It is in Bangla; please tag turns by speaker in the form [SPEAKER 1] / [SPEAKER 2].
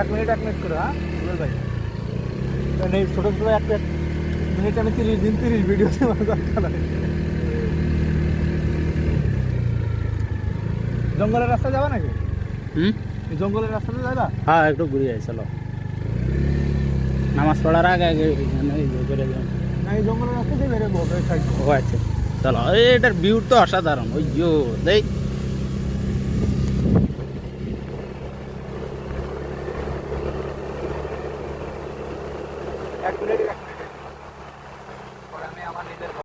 [SPEAKER 1] এক মিনিট করে, হ্যাঁ রুবেল ভাই। এই ছোটো ছোটো একটা মিনিট আমি 30 ভিডিও দরকার হয়। জঙ্গলের রাস্তা যাবা নাকি? এই জঙ্গলের রাস্তাতে যাবা?
[SPEAKER 2] হ্যাঁ একটু ঘুরে যাই, চলো। নামাজ পড়ার আগে আগে করে যাও।
[SPEAKER 1] না, এই জঙ্গলের রাস্তাতে বেরোবো।
[SPEAKER 2] ও আচ্ছা, চলো। এটার ভিউ তো অসাধারণ। ওই দেখ।
[SPEAKER 1] এক মিনিট